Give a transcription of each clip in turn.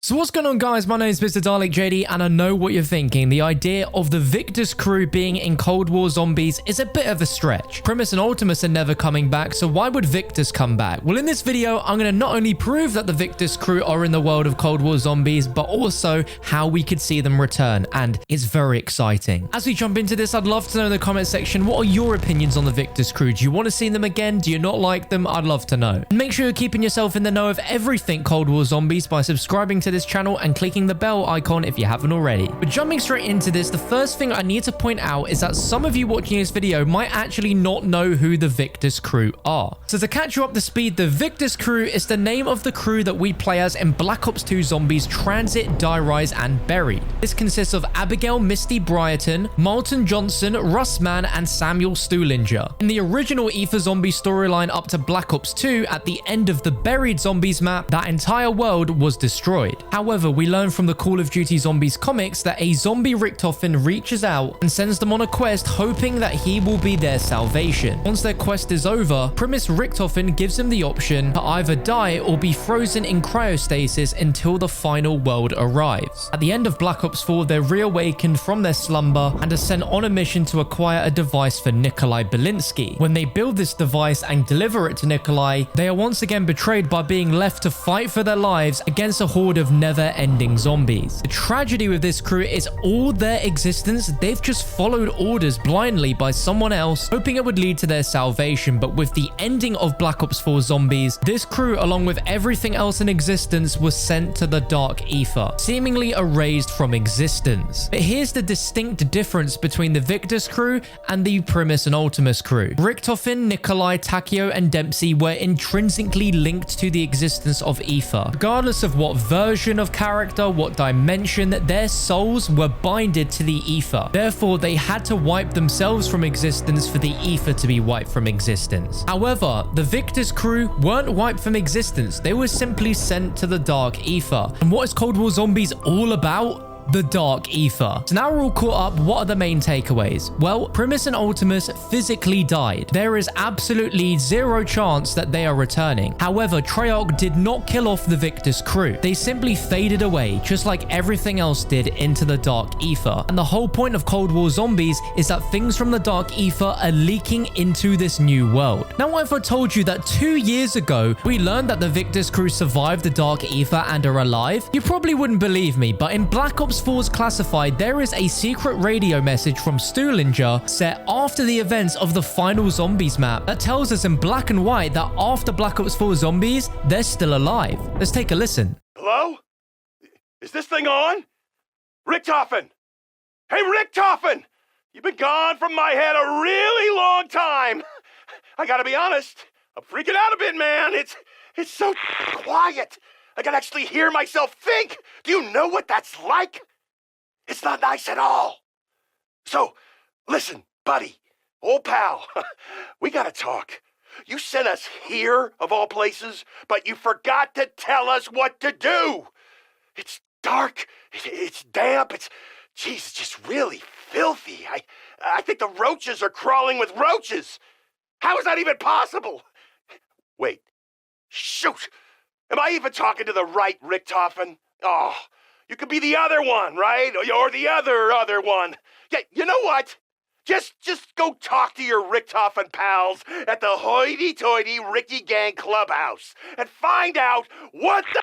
So what's going on, guys? My name is MrDalekJD, and I know what you're thinking. The idea of the Victis Crew being in Cold War Zombies is a bit of a stretch. Primus and Ultimus are never coming back, so why would Victis come back? Well, in this video, I'm going to not only prove that the Victis Crew are in the world of Cold War Zombies, but also how we could see them return, and it's very exciting. As we jump into this, I'd love to know in the comment section, what are your opinions on the Victis Crew? Do you want to see them again? Do you not like them? I'd love to know. And make sure you're keeping yourself in the know of everything Cold War Zombies by subscribing to this channel and clicking the bell icon if you haven't already. But jumping straight into this, the first thing I need to point out is that some of you watching this video might actually not know who the Victis Crew are. So to catch you up to speed, the Victis Crew is the name of the crew that we play as in Black Ops 2 Zombies Transit, Die Rise, and Buried. This consists of Abigail Misty Bryerton, Martin Johnson, Russ Mann, and Samuel Stuhlinger. In the original Ether Zombie storyline up to Black Ops 2, at the end of the Buried Zombies map, that entire world was destroyed. However, we learn from the Call of Duty Zombies comics that a zombie Richtofen reaches out and sends them on a quest hoping that he will be their salvation. Once their quest is over, Primus Richtofen gives him the option to either die or be frozen in cryostasis until the final world arrives. At the end of Black Ops 4, they're reawakened from their slumber and are sent on a mission to acquire a device for Nikolai Belinsky. When they build this device and deliver it to Nikolai, they are once again betrayed by being left to fight for their lives against a horde of never-ending zombies. The tragedy with this crew is all their existence, they've just followed orders blindly by someone else, hoping it would lead to their salvation. But with the ending of Black Ops 4 Zombies, this crew, along with everything else in existence, was sent to the Dark Ether, seemingly erased from existence. But here's the distinct difference between the Victis Crew and the Primus and Ultimus crew. Richtofen, Nikolai, Takeo, and Dempsey were intrinsically linked to the existence of Ether. Regardless of what version of character, what dimension, their souls were binded to the Ether. Therefore, they had to wipe themselves from existence for the Ether to be wiped from existence. However, the Victis Crew weren't wiped from existence. They were simply sent to the Dark Ether. And what is Cold War Zombies all about? The Dark Ether. So now we're all caught up. What are the main takeaways? Well, Primus and Ultimus physically died. There is absolutely zero chance that they are returning. However, TREYARCH did not kill off the Victis Crew. They simply faded away, just like everything else did, into the Dark Ether. And the whole point of Cold War Zombies is that things from the Dark Ether are leaking into this new world. Now, what if I told you that 2 years ago, we learned that the Victis Crew survived the Dark Ether and are alive? You probably wouldn't believe me, but in Black Ops 4's Classified, there is a secret radio message from Stuhlinger set after the events of the final Zombies map that tells us in black and white that after Black Ops 4 Zombies, they're still alive. Let's take a listen. Hello? Is this thing on? Richtofen! Hey, Richtofen! You've been gone from my head a really long time. I gotta be honest, I'm freaking out a bit, man. It's so quiet. I can actually hear myself think. Do you know what that's like? It's not nice at all. So, listen, buddy, old pal, we gotta talk. You sent us here, of all places, but you forgot to tell us what to do. It's dark, it's damp, it's just really filthy. I think the roaches are crawling with roaches. How is that even possible? Wait, shoot. Am I even talking to the right Richtofen? Oh, you could be the other one, right? Or the other one. Yeah, you know what? Just go talk to your Richtofen pals at the hoity-toity Ricky Gang Clubhouse and find out what the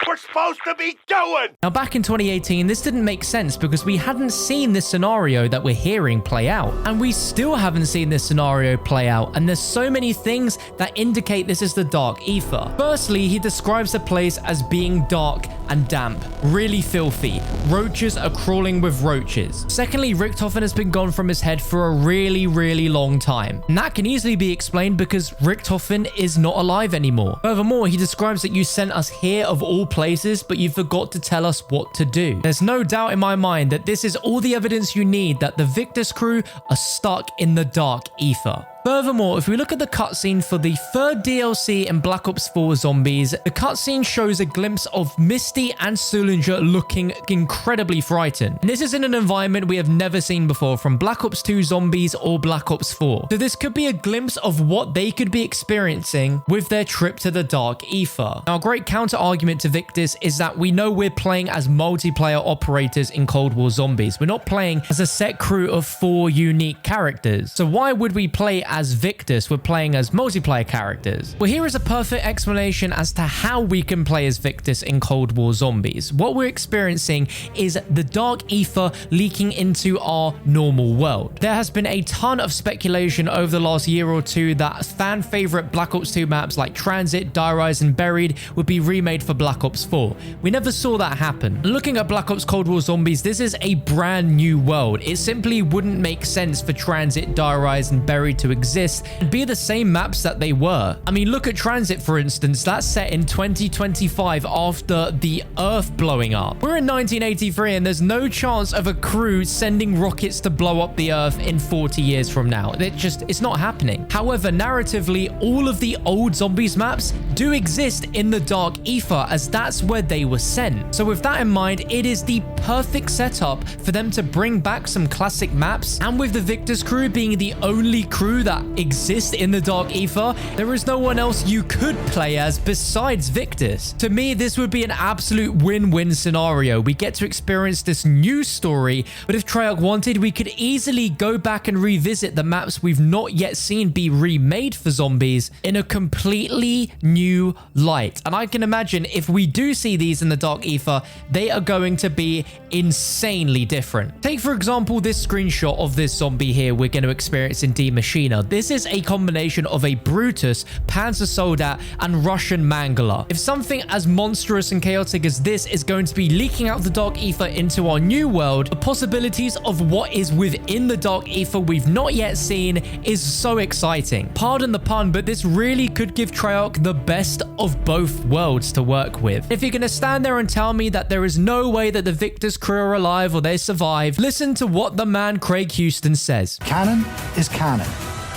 we're supposed to be doing. Now, back in 2018, this didn't make sense because we hadn't seen this scenario that we're hearing play out. And we still haven't seen this scenario play out. And there's so many things that indicate this is the Dark Ether. Firstly, he describes the place as being dark and damp, really filthy. Roaches are crawling with roaches. Secondly, Richtofen has been gone from his head for a really long time. And that can easily be explained because Richtofen is not alive anymore. Furthermore, he describes that you sent us here of all places, but you forgot to tell us what to do. There's no doubt in my mind that this is all the evidence you need that the Victis Crew are stuck in the Dark Ether. Furthermore, if we look at the cutscene for the third DLC in Black Ops 4 Zombies, the cutscene shows a glimpse of Misty and Sullinger looking incredibly frightened. And this is in an environment we have never seen before from Black Ops 2 Zombies or Black Ops 4. So this could be a glimpse of what they could be experiencing with their trip to the Dark Aether. Now, a great counter argument to Victis is that we know we're playing as multiplayer operators in Cold War Zombies. We're not playing as a set crew of 4 unique characters. So why would we play as Victis? We're playing as multiplayer characters. Well, here is a perfect explanation as to how we can play as Victis in Cold War Zombies. What we're experiencing is the Dark Aether leaking into our normal world. There has been a ton of speculation over the last year or two that fan favorite Black Ops 2 maps like Transit, Die Rise, and Buried would be remade for Black Ops 4. We never saw that happen. Looking at Black Ops Cold War Zombies, this is a brand new world. It simply wouldn't make sense for Transit, Die Rise, and Buried to exist and be the same maps that they were. I mean, look at Transit, for instance. That's set in 2025 after the Earth blowing up. We're in 1983 and there's no chance of a crew sending rockets to blow up the Earth in 40 years from now. It's not happening. However, narratively, all of the old Zombies maps do exist in the Dark Aether, as that's where they were sent. So with that in mind, it is the perfect setup for them to bring back some classic maps, and with the Victis Crew being the only crew that exists in the Dark Aether, there is no one else you could play as besides Victis. To me, this would be an absolute win-win scenario. We get to experience this new story, but if Treyarch wanted, we could easily go back and revisit the maps we've not yet seen be remade for Zombies in a completely new light. And I can imagine if we do see these in the Dark Aether, they are going to be insanely different. Take, for example, this screenshot of this zombie here we're going to experience in Die Maschine. This is a combination of a Brutus, Panzer Soldat, and Russian Mangala. If something as monstrous and chaotic as this is going to be leaking out the Dark Aether into our new world, the possibilities of what is within the Dark Aether we've not yet seen is so exciting. Pardon the pun, but this really could give Treyarch the best of both worlds to work with. If you're going to stand there and tell me that there is no way that the Victis Crew are alive or they survive, listen to what the man Craig Houston says. Canon is canon,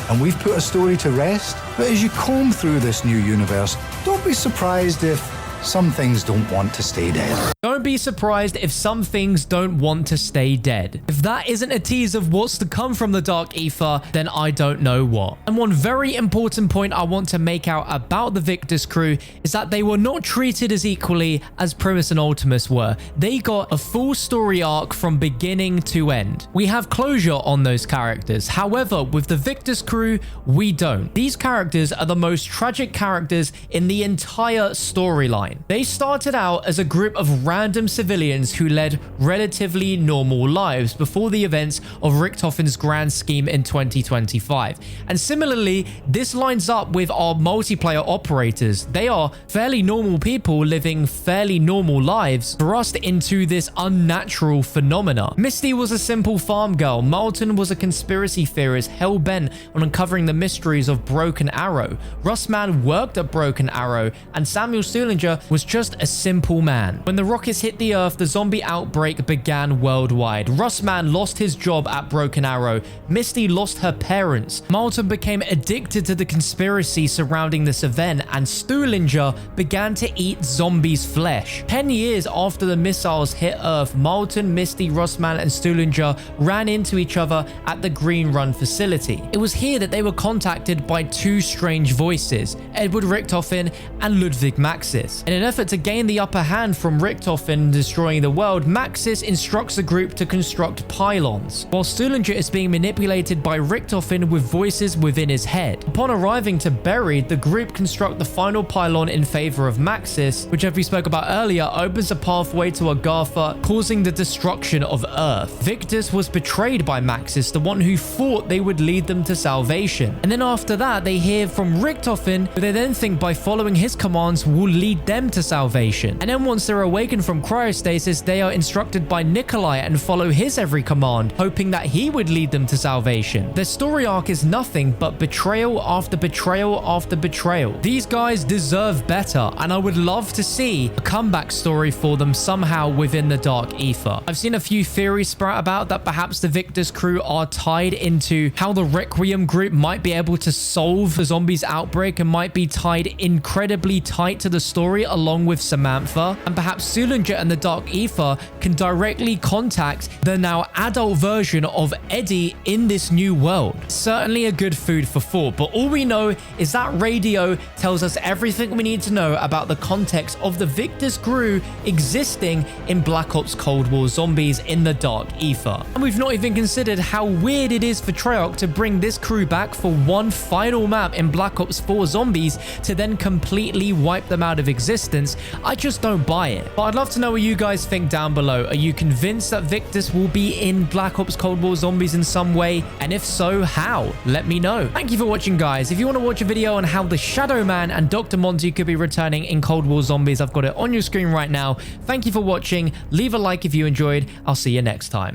and we've put a story to rest. But as you comb through this new universe, don't be surprised if some things don't want to stay dead. Don't be surprised if some things don't want to stay dead. If that isn't a tease of what's to come from the Dark Aether, then I don't know what. And one very important point I want to make out about the Victis Crew is that they were not treated as equally as Primus and Ultimus were. They got a full story arc from beginning to end. We have closure on those characters. However, with the Victis Crew, we don't. These characters are the most tragic characters in the entire storyline. They started out as a group of random civilians who led relatively normal lives before the events of Richtofen's grand scheme in 2025. And similarly, this lines up with our multiplayer operators. They are fairly normal people living fairly normal lives thrust into this unnatural phenomena. Misty was a simple farm girl. Marlton was a conspiracy theorist hell-bent on uncovering the mysteries of Broken Arrow. Russman worked at Broken Arrow, and Samuel Sullinger was just a simple man. When the rockets hit the Earth, the zombie outbreak began worldwide. Russman lost his job at Broken Arrow. Misty lost her parents. Marlton became addicted to the conspiracy surrounding this event, and Sullinger began to eat zombies' flesh. 10 years after the missiles hit Earth, Marlton, Misty, Russman, and Sullinger ran into each other at the Green Run facility. It was here that they were contacted by two strange voices, Edward Richtofen and Ludwig Maxis. In an effort to gain the upper hand from Richtofen destroying the world, Maxis instructs the group to construct pylons, while Sullinger is being manipulated by Richtofen with voices within his head. Upon arriving to Buried, the group construct the final pylon in favor of Maxis, which, as we spoke about earlier, opens a pathway to Agartha, causing the destruction of Earth. Victis was betrayed by Maxis, the one who thought they would lead them to salvation. And then after that, they hear from Richtofen, who they then think by following his commands will lead them them to salvation. And then once they're awakened from cryostasis, they are instructed by Nikolai and follow his every command, hoping that he would lead them to salvation. Their story arc is nothing but betrayal after betrayal after betrayal. These guys deserve better, and I would love to see a comeback story for them somehow within the Dark Ether. I've seen a few theories sprout about that perhaps the Victis Crew are tied into how the Requiem group might be able to solve the zombies outbreak and might be tied incredibly tight to the story along with Samantha, and perhaps Sulinger and the Dark Ether can directly contact the now adult version of Eddie in this new world. Certainly a good food for thought, but all we know is that radio tells us everything we need to know about the context of the Victis Crew existing in Black Ops Cold War Zombies in the Dark Ether. And we've not even considered how weird it is for Treyarch to bring this crew back for one final map in Black Ops 4 Zombies to then completely wipe them out of existence. I just don't buy it. But I'd love to know what you guys think down below. Are you convinced that Victis will be in Black Ops Cold War Zombies in some way? And if so, how? Let me know. Thank you for watching, guys. If you want to watch a video on how the Shadow Man and Dr. Monty could be returning in Cold War Zombies, I've got it on your screen right now. Thank you for watching. Leave a like if you enjoyed. I'll see you next time.